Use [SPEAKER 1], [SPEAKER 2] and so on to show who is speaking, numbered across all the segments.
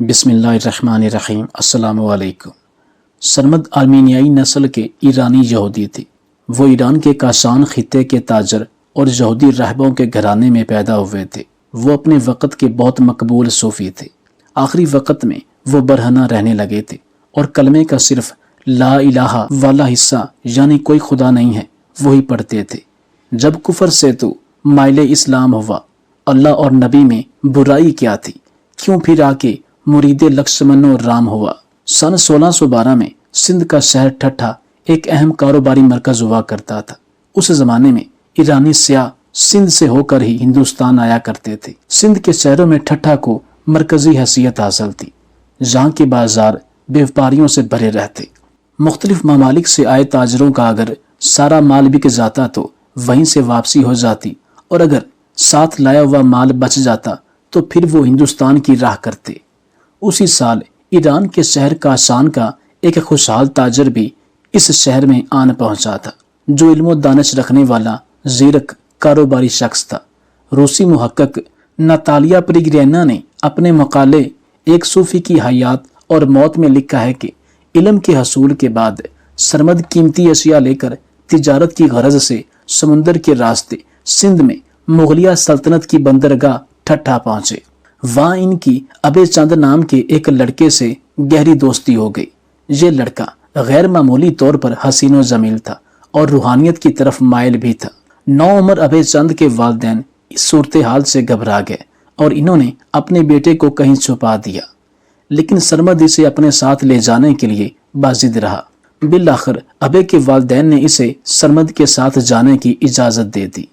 [SPEAKER 1] بسم اللہ الرحمن الرحیم۔ السلام علیکم۔ سرمد آرمینیائی نسل کے ایرانی یہودی تھے۔ وہ ایران کے کاشان خطے کے تاجر اور یہودی راہبوں کے گھرانے میں پیدا ہوئے تھے۔ وہ اپنے وقت کے بہت مقبول صوفی تھے۔ آخری وقت میں وہ برہنہ رہنے لگے تھے اور کلمے کا صرف لا الہ والا حصہ یعنی کوئی خدا نہیں ہے وہی پڑھتے تھے۔ جب کفر سے تو مائل اسلام ہوا، اللہ اور نبی میں برائی کیا تھی، کیوں پھر آ کے مرید لکشمن و رام ہوا۔ سن 1612 میں سندھ کا شہر ٹھٹھا ایک اہم کاروباری مرکز ہوا کرتا تھا۔ اس زمانے میں ایرانی سیاح سندھ سے ہو کر ہی ہندوستان آیا کرتے تھے۔ سندھ کے شہروں میں ٹھٹھا کو مرکزی حیثیت حاصل تھی، جہاں کے بازار بیوپاریوں سے بھرے رہتے۔ مختلف ممالک سے آئے تاجروں کا اگر سارا مال بک جاتا تو وہیں سے واپسی ہو جاتی، اور اگر ساتھ لایا ہوا مال بچ جاتا تو پھر وہ ہندوستان کی راہ کرتے۔ اسی سال ایران کے شہر کاشان کا ایک خوشحال تاجر بھی اس شہر میں آن پہنچا تھا، جو علم و دانش رکھنے والا زیرک کاروباری شخص تھا۔ روسی محقق ناتالیا پریگرینا نے اپنے مقالے ایک صوفی کی حیات اور موت میں لکھا ہے کہ علم کے حصول کے بعد سرمد قیمتی اشیاء لے کر تجارت کی غرض سے سمندر کے راستے سندھ میں مغلیہ سلطنت کی بندرگاہ ٹھٹھا پہنچے۔ وہاں ان کی ابے چند نام کے ایک لڑکے سے گہری دوستی ہو گئی۔ یہ لڑکا غیر معمولی طور پر حسین و جمیل تھا اور روحانیت کی طرف مائل بھی تھا۔ نوعمر ابے چند کے والدین اس صورتحال سے گھبرا گئے اور انہوں نے اپنے بیٹے کو کہیں چھپا دیا، لیکن سرمد اسے اپنے ساتھ لے جانے کے لیے باضد رہا۔ بالآخر ابے کے والدین نے اسے سرمد کے ساتھ جانے کی اجازت دے دی۔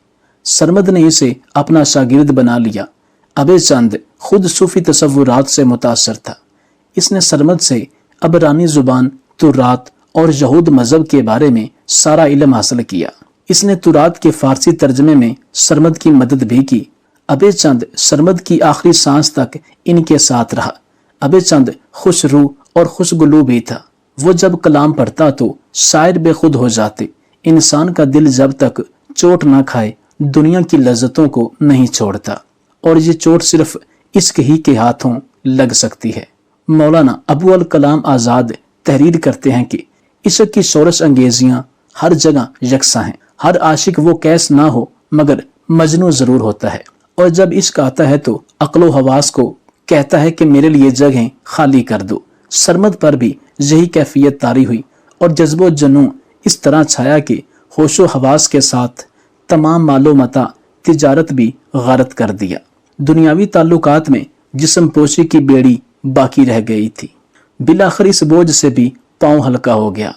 [SPEAKER 1] سرمد نے اسے اپنا شاگرد بنا لیا۔ ابے چند خود صوفی تصورات سے متاثر تھا۔ اس نے سرمد سے عبرانی زبان، تورات اور یہود مذہب کے بارے میں سارا علم حاصل کیا۔ اس نے تورات کے فارسی ترجمے میں سرمد کی مدد بھی کی۔ ابے چند سرمد کی آخری سانس تک ان کے ساتھ رہا۔ ابے چند خوش روح اور خوش گلو بھی تھا۔ وہ جب کلام پڑھتا تو شاعر بے خود ہو جاتے۔ انسان کا دل جب تک چوٹ نہ کھائے دنیا کی لذتوں کو نہیں چھوڑتا، اور یہ چوٹ صرف عشق ہی کے ہاتھوں لگ سکتی ہے۔ مولانا ابو الکلام آزاد تحریر کرتے ہیں کہ عشق کی شورش انگیزیاں ہر جگہ یکساں ہیں۔ ہر عاشق وہ کیس نہ ہو مگر مجنوں ضرور ہوتا ہے، اور جب عشق آتا ہے تو عقل و حواس کو کہتا ہے کہ میرے لیے جگہیں خالی کر دو۔ سرمد پر بھی یہی کیفیت طاری ہوئی اور جذب و جنون اس طرح چھایا کہ ہوش و حواس کے ساتھ تمام مال و متاع تجارت بھی غارت کر دیا۔ دنیاوی تعلقات میں جسم پوشی کی بیڑی باقی رہ گئی تھی۔ بالآخر اس بوجھ سے بھی پاؤں ہلکا ہو گیا۔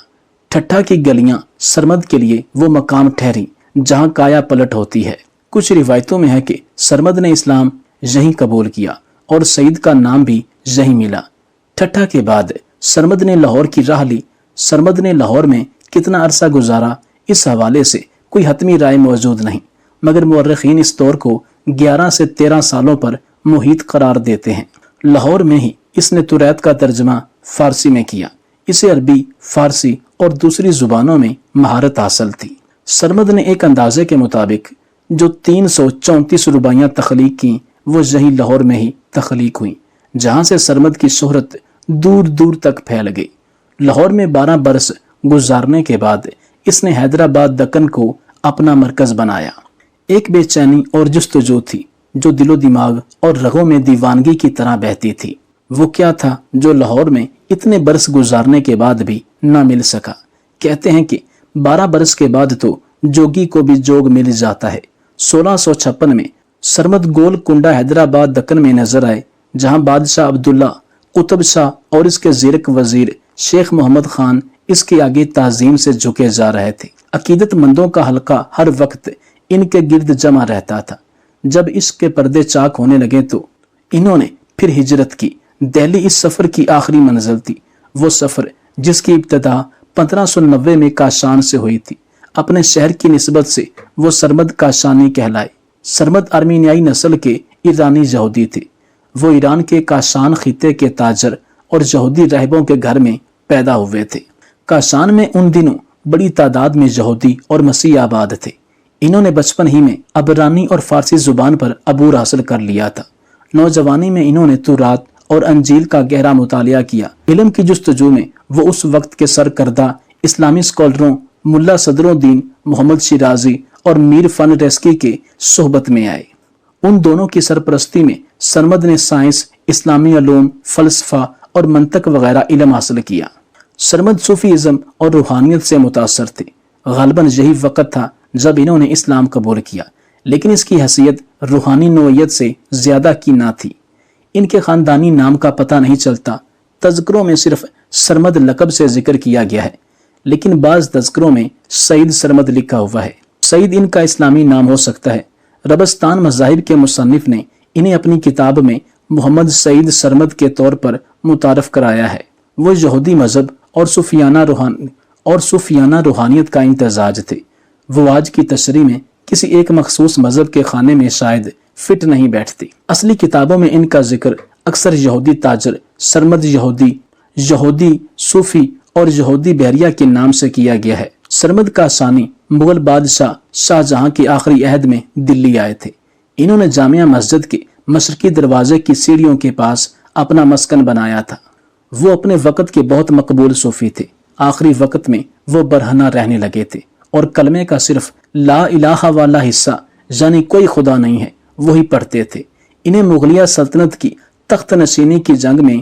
[SPEAKER 1] ٹھٹھا کی گلیاں سرمد کے لیے وہ مقام ٹھہری جہاں کایا پلٹ ہوتی ہے۔ کچھ روایتوں میں ہے کہ سرمد نے اسلام یہیں قبول کیا اور سعید کا نام بھی یہیں ملا۔ ٹھٹھا کے بعد سرمد نے لاہور کی راہ لی۔ سرمد نے لاہور میں کتنا عرصہ گزارا اس حوالے سے کوئی حتمی رائے موجود نہیں، مگر مورخین اس دور کو 11 سے 13 سالوں پر محیط قرار دیتے ہیں۔ لاہور میں ہی اس نے تورات کا ترجمہ فارسی میں کیا۔ اسے عربی، فارسی اور دوسری زبانوں میں مہارت حاصل تھی۔ سرمد نے ایک اندازے کے مطابق جو 334 رباعیاں تخلیق کیں وہ یہی لاہور میں ہی تخلیق ہوئیں، جہاں سے سرمد کی شہرت دور دور تک پھیل گئی۔ لاہور میں 12 برس گزارنے کے بعد اس نے حیدرآباد دکن کو اپنا مرکز بنایا۔ ایک بے چینی اور جستجو تھی جو دل و دماغ اور رگوں میں دیوانگی کی طرح بہتی تھی۔ وہ کیا تھا جو لاہور میں اتنے برس گزارنے کے بعد بھی نہ مل سکا؟ کہتے ہیں کہ 12 برس کے بعد تو جوگی کو بھی جوگ مل جاتا ہے۔ 1656 میں سرمد گول کنڈا حیدرآباد دکن میں نظر آئے، جہاں بادشاہ عبداللہ قطب شاہ اور اس کے زیرک وزیر شیخ محمد خان اس کے آگے تعظیم سے جھکے جا رہے تھے۔ عقیدت مندوں کا حلقہ ہر وقت ان کے گرد جمع رہتا تھا۔ جب عشق کے پردے چاک ہونے لگے تو انہوں نے پھر ہجرت کی۔ دہلی اس سفر کی آخری منزل تھی، وہ سفر جس کی ابتدا 1590 میں کاشان سے ہوئی تھی۔ اپنے شہر کی نسبت سے وہ سرمد کاشانی کہلائے۔ سرمد آرمینیائی نسل کے ایرانی یہودی تھے۔ وہ ایران کے کاشان خطے کے تاجر اور یہودی راہبوں کے گھر میں پیدا ہوئے تھے۔ کاشان میں ان دنوں بڑی تعداد میں یہودی اور مسیح آباد تھے۔ انہوں نے بچپن ہی میں عبرانی اور فارسی زبان پر عبور حاصل کر لیا تھا۔ نوجوانی میں انہوں نے تورات اور انجیل کا گہرا مطالعہ کیا۔ علم کی جستجو میں وہ اس وقت کے سرکردہ اسلامی اسکالروں ملا صدر الدین محمد شیرازی اور میر فن ریسکی کے صحبت میں آئے۔ ان دونوں کی سرپرستی میں سرمد نے سائنس، اسلامی علوم، فلسفہ اور منطق وغیرہ علم حاصل کیا۔ سرمد صوفی ازم اور روحانیت سے متاثر تھے۔ غالباً یہی وقت تھا جب انہوں نے اسلام قبول کیا، لیکن اس کی حیثیت روحانی نوعیت سے زیادہ کی نہ تھی۔ ان کے خاندانی نام کا پتہ نہیں چلتا، تذکروں میں صرف سرمد لقب سے ذکر کیا گیا ہے، لیکن بعض تذکروں میں سعید سرمد لکھا ہوا ہے۔ سعید ان کا اسلامی نام ہو سکتا ہے۔ ربستان مذاہب کے مصنف نے انہیں اپنی کتاب میں محمد سعید سرمد کے طور پر متعارف کرایا ہے۔ وہ یہودی مذہب اور صوفیانہ روحانیت کا امتزاج تھے۔ وہ آج کی تشریح میں کسی ایک مخصوص مذہب کے خانے میں شاید فٹ نہیں بیٹھتی۔ اصلی کتابوں میں ان کا ذکر اکثر یہودی تاجر سرمد یہودی صوفی اور یہودی بحریہ کے نام سے کیا گیا ہے۔ سرمد کا ثانی مغل بادشاہ شاہ جہاں کے آخری عہد میں دلی آئے تھے۔ انہوں نے جامعہ مسجد کے مشرقی دروازے کی سیڑھیوں کے پاس اپنا مسکن بنایا تھا۔ وہ اپنے وقت کے بہت مقبول صوفی تھے۔ آخری وقت میں وہ برہنہ رہنے لگے تھے اور کلمے کا صرف لا الہ والا حصہ یعنی کوئی خدا نہیں ہے وہی پڑھتے تھے۔ انہیں مغلیہ سلطنت کی تخت نشینی کی جنگ میں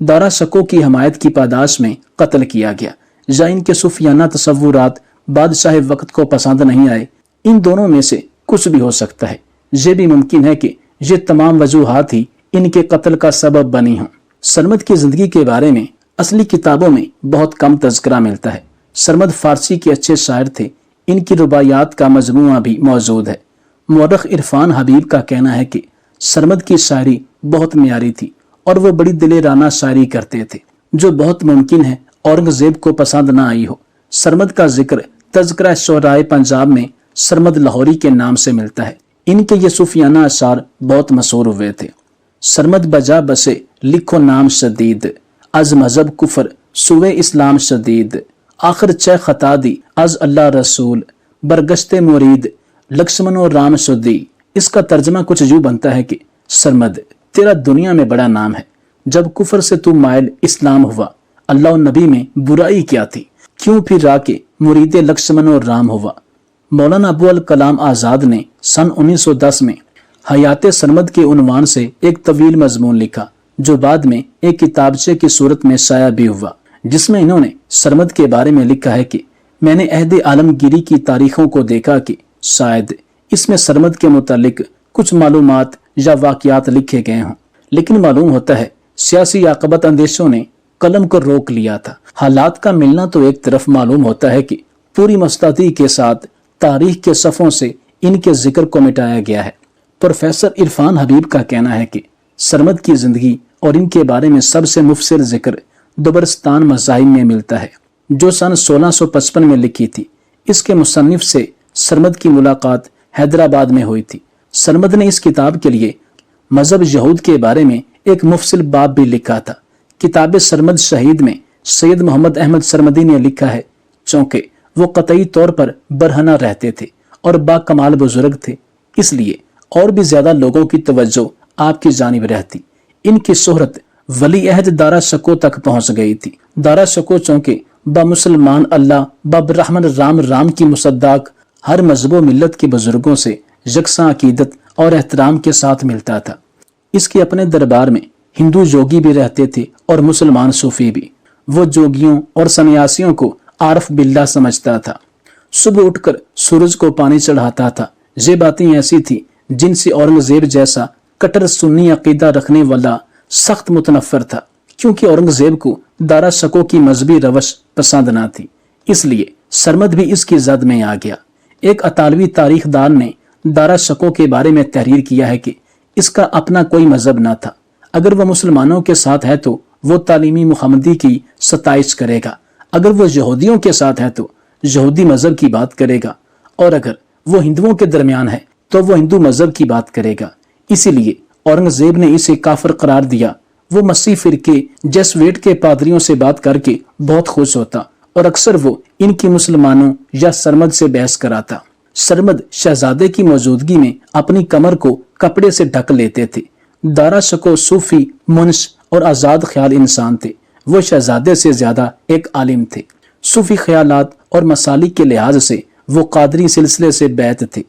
[SPEAKER 1] دارا شکو کی حمایت کی پاداش میں قتل کیا گیا، یا ان کے صوفیانہ تصورات بادشاہ وقت کو پسند نہیں آئے۔ ان دونوں میں سے کچھ بھی ہو سکتا ہے۔ یہ بھی ممکن ہے کہ یہ تمام وجوہات ہی ان کے قتل کا سبب بنی ہوں۔ سرمد کی زندگی کے بارے میں اصلی کتابوں میں بہت کم تذکرہ ملتا ہے۔ سرمد فارسی کے اچھے شاعر تھے۔ ان کی رباعیات کا مجموعہ بھی موجود ہے۔ مورخ عرفان حبیب کا کہنا ہے کہ سرمد کی شاعری بہت معیاری تھی اور وہ بڑی دلیرانہ شاعری کرتے تھے، جو بہت ممکن ہے اورنگزیب کو پسند نہ آئی ہو۔ سرمد کا ذکر تذکرہ شعرائے پنجاب میں سرمد لاہوری کے نام سے ملتا ہے۔ ان کے یہ صوفیانہ اشعار بہت مشہور ہوئے تھے۔ سرمد بجا بسے لکھو نام شدید، از مذہب کفر سوئے اسلام شدید، آخر چہ خطا دی از اللہ رسول، برگشت مرید لکشمن و رام شدی۔ اس کا ترجمہ کچھ یوں بنتا ہے کہ سرمد تیرا دنیا میں بڑا نام ہے، جب کفر سے تو مائل اسلام ہوا، اللہ و نبی میں برائی کیا تھی، کیوں پھر را کے مرید لکشمن و رام ہوا۔ مولانا ابو الکلام آزاد نے سن 1910 میں حیات سرمد کے عنوان سے ایک طویل مضمون لکھا، جو بعد میں ایک کتابچے کی صورت میں شائع بھی ہوا، جس میں انہوں نے سرمد کے بارے میں لکھا ہے کہ میں نے عہد عالمگیری کی تاریخوں کو دیکھا کہ شاید اس میں سرمد کے متعلق کچھ معلومات یا واقعات لکھے گئے ہوں، لیکن معلوم ہوتا ہے سیاسی عاقبت اندیشوں نے قلم کو روک لیا تھا۔ حالات کا ملنا تو ایک طرف، معلوم ہوتا ہے کہ پوری مستعدی کے ساتھ تاریخ کے صفوں سے ان کے ذکر کو مٹایا گیا ہے۔ پروفیسر عرفان حبیب کا کہنا ہے کہ سرمد کی زندگی اور ان کے بارے میں سب سے مفصل ذکر دبرستان مذاہب میں ملتا ہے، جو سن 1655 میں لکھی تھی۔ اس کے مصنف سے سرمد کی ملاقات حیدرآباد میں ہوئی تھی۔ سرمد نے اس کتاب کے لیے مذہب یہود کے بارے میں ایک مفصل باب بھی لکھا تھا۔ کتاب سرمد شہید میں سید محمد احمد سرمدی نے لکھا ہے، چونکہ وہ قطعی طور پر برہنہ رہتے تھے اور با کمال بزرگ تھے، اس لیے اور بھی زیادہ لوگوں کی توجہ آپ کی جانب رہتی۔ ان کی شہرت ولی عہد دارا شکو تک پہنچ گئی تھی۔ دارا شکو چونکہ با مسلمان اللہ با برحمن رام رام کی مصداق ہر مذہب و ملت کے بزرگوں سے یکساں عقیدت اور احترام کے ساتھ ملتا تھا۔ اس کے اپنے دربار میں ہندو یوگی بھی رہتے تھے اور مسلمان صوفی بھی۔ وہ جوگیوں اور سنیاسیوں کو عارف باللہ سمجھتا تھا، صبح اٹھ کر سورج کو پانی چڑھاتا تھا۔ یہ باتیں ایسی تھی جن سے اورنگزیب جیسا کٹر سنی عقیدہ رکھنے والا سخت متنفر تھا، کیونکہ اورنگزیب کو دارا شکو کی مذہبی روش پسند نہ تھی۔ اس لیے سرمد بھی اس کی زد میں آ گیا۔ ایک اطالوی تاریخ دان نے دارا شکو کے بارے میں تحریر کیا ہے کہ اس کا اپنا کوئی مذہب نہ تھا۔ اگر وہ مسلمانوں کے ساتھ ہے تو وہ تعلیمی محمدی کی ستائش کرے گا، اگر وہ یہودیوں کے ساتھ ہے تو یہودی مذہب کی بات کرے گا، اور اگر وہ ہندوؤں کے درمیان ہے تو وہ ہندو مذہب کی بات کرے گا۔ اسی لیے اورنگزیب نے اسے کافر قرار دیا۔ وہ مسیح فرقے جیسویٹ کے پادریوں سے بات کر کے بہت خوش ہوتا اور اکثر وہ ان کی مسلمانوں یا سرمد سے بحث کراتا۔ سرمد شہزادے کی موجودگی میں اپنی کمر کو کپڑے سے ڈھک لیتے تھے۔ دارا شکو صوفی، منش اور آزاد خیال انسان تھے۔ وہ شہزادے سے زیادہ ایک عالم تھے۔ صوفی خیالات اور مسالک کے لحاظ سے وہ قادری سلسلے سے بیعت تھے۔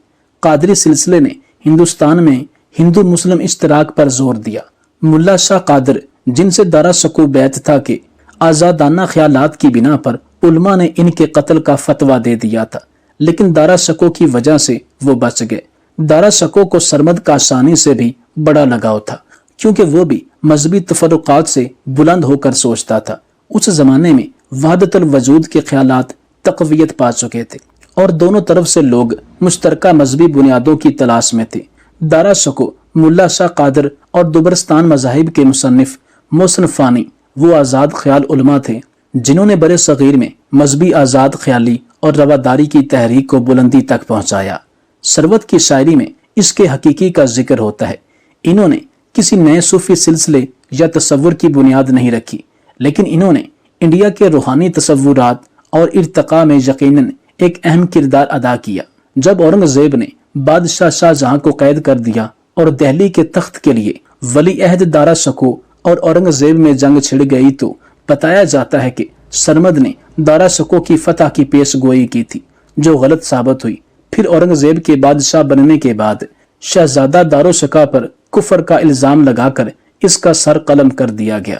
[SPEAKER 1] قادری سلسلے نے ہندوستان میں ہندو مسلم اشتراک پر زور دیا۔ ملا شاہ قادر، جن سے دارا شکوہ بیعت تھا کہ آزادانہ خیالات کی بنا پر علماء نے ان کے قتل کا فتویٰ دے دیا تھا، لیکن دارا شکوہ کی وجہ سے وہ بچ گئے۔ دارا شکوہ کو سرمد کاشانی سے بھی بڑا لگاؤ تھا، کیونکہ وہ بھی مذہبی تفرقات سے بلند ہو کر سوچتا تھا۔ اس زمانے میں وحدت الوجود کے خیالات تقویت پا چکے تھے اور دونوں طرف سے لوگ مشترکہ مذہبی بنیادوں کی تلاش میں تھے۔ دارا شکوہ، ملا شاہ قادر اور دبرستان مذاہب کے مصنف محسن فانی وہ آزاد خیال علماء تھے جنہوں نے برِ صغیر میں مذہبی آزاد خیالی اور رواداری کی تحریک کو بلندی تک پہنچایا۔ ثروت کی شاعری میں اس کے حقیقی کا ذکر ہوتا ہے۔ انہوں نے کسی نئے صوفی سلسلے یا تصور کی بنیاد نہیں رکھی، لیکن انہوں نے انڈیا کے روحانی تصورات اور ارتقاء میں یقیناً ایک اہم کردار ادا کیا۔ جب اورنگزیب نے بادشاہ شاہ جہاں کو قید کر دیا اور دہلی کے تخت کے لیے ولی عہد دارا شکوہ اور اورنگزیب میں جنگ چھڑ گئی تو بتایا جاتا ہے کہ سرمد نے دارا شکوہ کی فتح کی پیش گوئی کی تھی، جو غلط ثابت ہوئی۔ پھر اورنگزیب کے بادشاہ بننے کے بعد شہزادہ داراشکوہ پر کفر کا الزام لگا کر اس کا سر قلم کر دیا گیا۔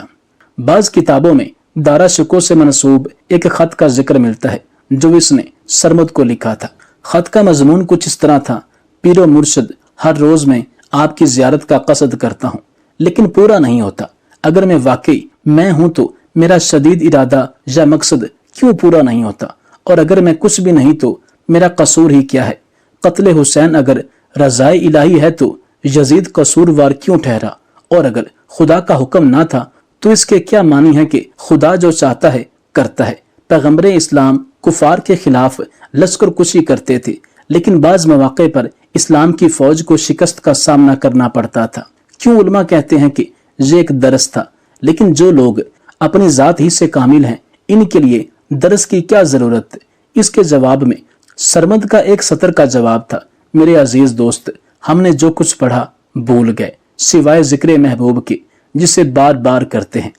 [SPEAKER 1] بعض کتابوں میں دارا شکوہ سے منسوب ایک خط کا ذکر ملتا ہے جو اس نے سرمد کو لکھا تھا۔ خط کا مضمون کچھ اس طرح تھا: پیر و مرشد، ہر روز میں آپ کی زیارت کا قصد کرتا ہوں، لیکن پورا نہیں ہوتا۔ اگر میں واقعی میں ہوں تو میرا شدید ارادہ یا مقصد کیوں پورا نہیں ہوتا؟ اور اگر میں کچھ بھی نہیں تو میرا قصور ہی کیا ہے؟ قتل حسین اگر رضائے الہی ہے تو یزید قصوروار کیوں ٹھہرا؟ اور اگر خدا کا حکم نہ تھا تو اس کے کیا معنی ہے کہ خدا جو چاہتا ہے کرتا ہے؟ پیغمبر اسلام کفار کے خلاف لشکر کشی کرتے تھے، لیکن بعض مواقع پر اسلام کی فوج کو شکست کا سامنا کرنا پڑتا تھا۔ کیوں علماء کہتے ہیں کہ یہ ایک درس تھا، لیکن جو لوگ اپنی ذات ہی سے کامل ہیں ان کے لیے درس کی کیا ضرورت؟ اس کے جواب میں سرمد کا ایک سطر کا جواب تھا: میرے عزیز دوست، ہم نے جو کچھ پڑھا بھول گئے، سوائے ذکر محبوب کے جسے بار بار کرتے ہیں۔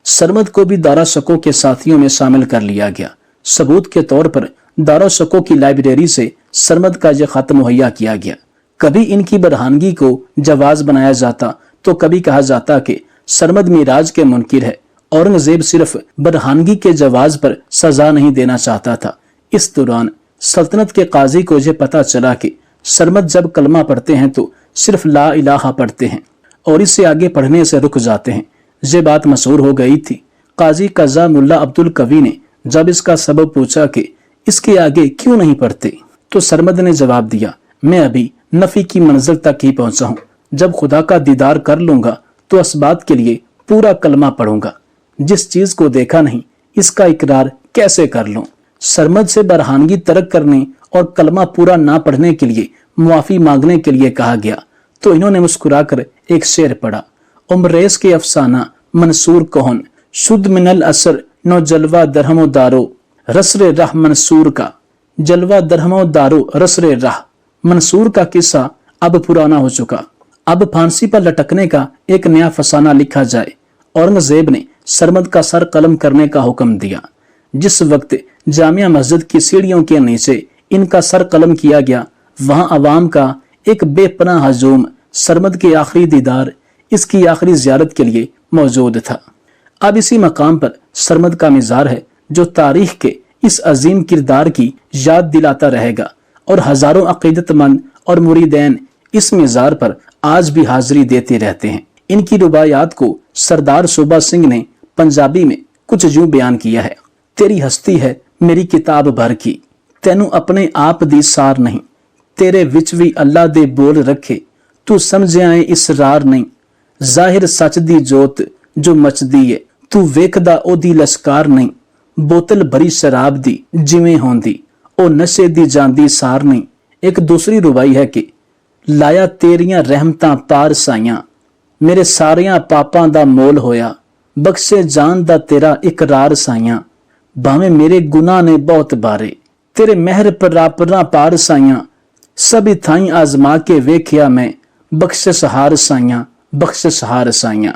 [SPEAKER 1] سرمد کو بھی دارا شکوہ کے ساتھیوں میں شامل کر لیا گیا۔ ثبوت کے طور پر دارا شکوہ کی لائبریری سے سرمد کا یہ خط مہیا کیا گیا۔ کبھی ان کی برہانگی کو جواز بنایا جاتا تو کبھی کہا جاتا کہ سرمد معراج کے منکر ہے۔ اورنگزیب صرف برہانگی کے جواز پر سزا نہیں دینا چاہتا تھا۔ اس دوران سلطنت کے قاضی کو یہ پتا چلا کہ سرمد جب کلمہ پڑھتے ہیں تو صرف لا الہ پڑھتے ہیں اور اس سے آگے پڑھنے سے رک جاتے ہیں۔ یہ بات مشہور ہو گئی تھی۔ قاضی قضا ملا عبد القوی نے جب اس کا سبب پوچھا کہ اس کے آگے کیوں نہیں پڑھتے تو سرمد نے جواب دیا: میں ابھی نفی کی منزل تک ہی پہنچا ہوں، جب خدا کا دیدار کر لوں گا تو اس بات کے لیے پورا کلمہ پڑھوں گا۔ جس چیز کو دیکھا نہیں اس کا اقرار کیسے کر لوں؟ سرمد سے برہانگی ترک کرنے اور کلمہ پورا نہ پڑھنے کے لیے معافی مانگنے کے لیے کہا گیا تو انہوں نے مسکرا کر ایک شعر پڑھا: عمریز کے افسانہ منصور کون، شد من الاسر نو جلوہ درہم و دارو، رسر رہ منصور کا، جلوہ درہم و دارو رسر رہ۔ منصور کا قصہ اب پرانا ہو چکا، اب پھانسی پر لٹکنے کا ایک نیا فسانہ لکھا جائے۔ اورنگزیب نے سرمد کا سر قلم کرنے کا حکم دیا۔ جس وقت جامع مسجد کی سیڑھیوں کے نیچے ان کا سر قلم کیا گیا، وہاں عوام کا ایک بے پناہ ہجوم سرمد کے آخری دیدار، اس کی آخری زیارت کے لیے موجود تھا۔ اب اسی مقام پر سرمد کا مزار ہے جو تاریخ کے اس عظیم کردار کی یاد دلاتا رہے گا، اور ہزاروں عقیدت مند اور مریدین اس مزار پر آج بھی حاضری دیتے رہتے ہیں۔ ان کی روایات کو سردار صوبہ سنگھ نے پنجابی میں کچھ یوں بیان کیا ہے: تیری ہستی ہے میری کتاب بھر کی، تینوں اپنے آپ دی سار نہیں، تیرے وچ وی اللہ دے بول رکھے، تو سمجھے اسرار نہیں، ظاہر سچ دی جوت جو مچدی ہے، تو ویکھدا او دی لشکار نہیں، بوتل بھری شراب دی جویں ہوندی، او نشے دی جاندی سار نہیں۔ ایک دوسری روایی ہے کہ لایا تیریاں رحمتاں پار سائیاں، میرے ساریاں پاپاں دا مول ہویا، بخشے جان دا تیرا اقرار سائیاں، بھاویں میرے گناہ نے بہت بارے، تیرے مہر پر راپراں پار سائیاں، سبھی تھائیں آزما کے ویکھیا میں، بخشش ہار سائیاں، بخشش ہار سائیاں۔